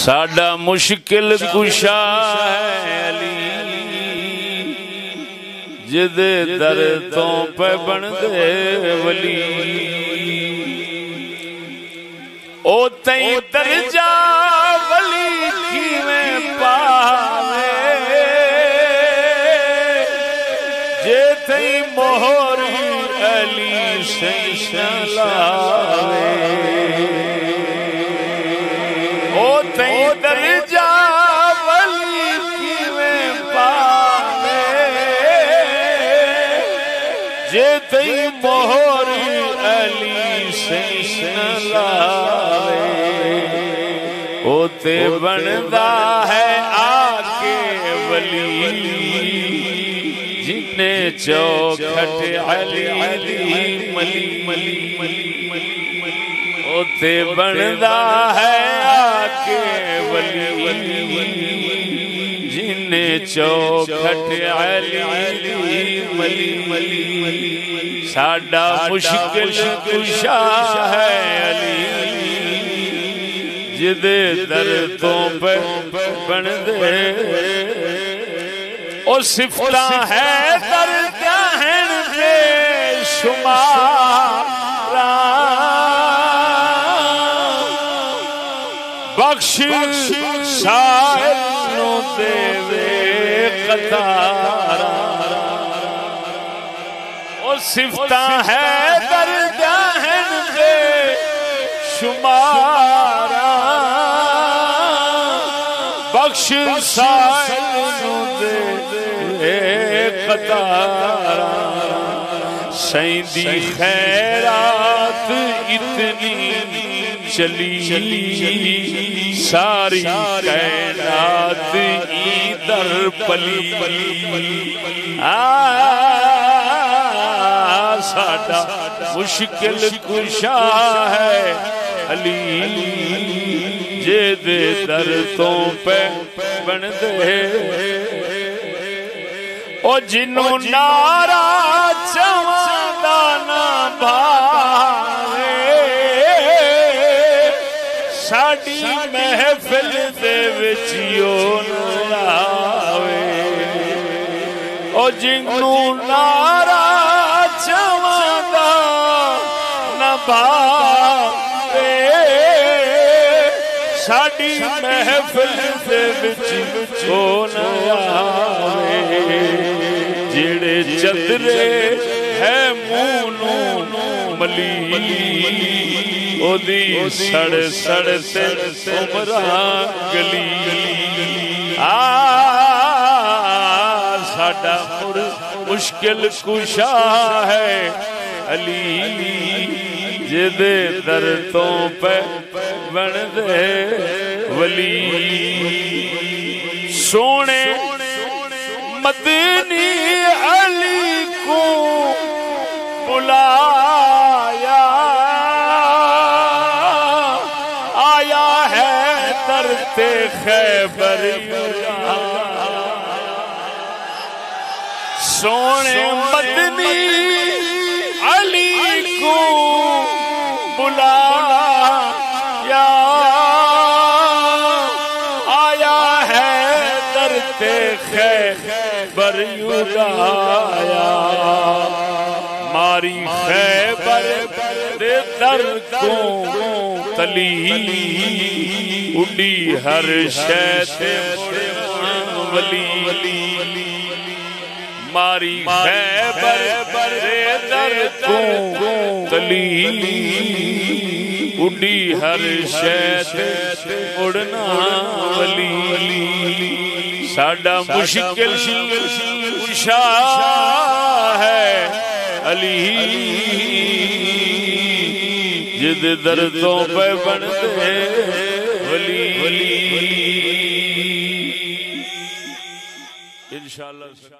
ساڈا مشکل کشا ہے علی جد در تو پہ بن دے ولی او تئی درجہ ولی کی میں پاوے جے تئی مہر علی سے لاوے او تئی درجہ ولی کی میں پاوے جے تئی مہر علی سے لاوے او تے بندا ہے آکے ولی جنے چوکھٹ علی علی ملی ملی او تے بندا ہے آکے ولی جنے چوکھٹ علی علی ملی ساڈا مشکل کشا ہے علی جد در تو پہ بن دے او صفتاں ہے در جہن بے شمارا بخش سائل نو دے وے قطارا او صفتاں ہے در جہن بے شمارا بخش سائل نو دے قطارا سیندی خیرات اتنی چلی ساری کائنات ادھر پلی ساڈا مشکل کشا ہے علی جے دے در تو پہ بن دے او جنوں نارا چواندا نہ بھاوے ساڈی محفل دے وچ او نہ آوے او جنوں نارا چواندا نہ بھاوے ساڈی محفل دے وچ او نہ آوے جڑے چدرے ہے منہ ملی او دی سڑ سڑ تے عمراں گلی ساڈا مشکل کشا ہے علی جد در تو پہ بن دے ولی سونے مدنی علی کو بلایا آیا ہے درد خیبر سونے مدنی علی کو بلایا آیا ہے درد خیبر یورایا ماری خیبر دے در کو تلی اڈی ہر شے ولی ماری خیبر دے در کو تلی اڈی ہر شے اڑنا ولی ساڈا مشکل کشا ہے علی جد دردوں پہ بن دے ولی انشاءاللہ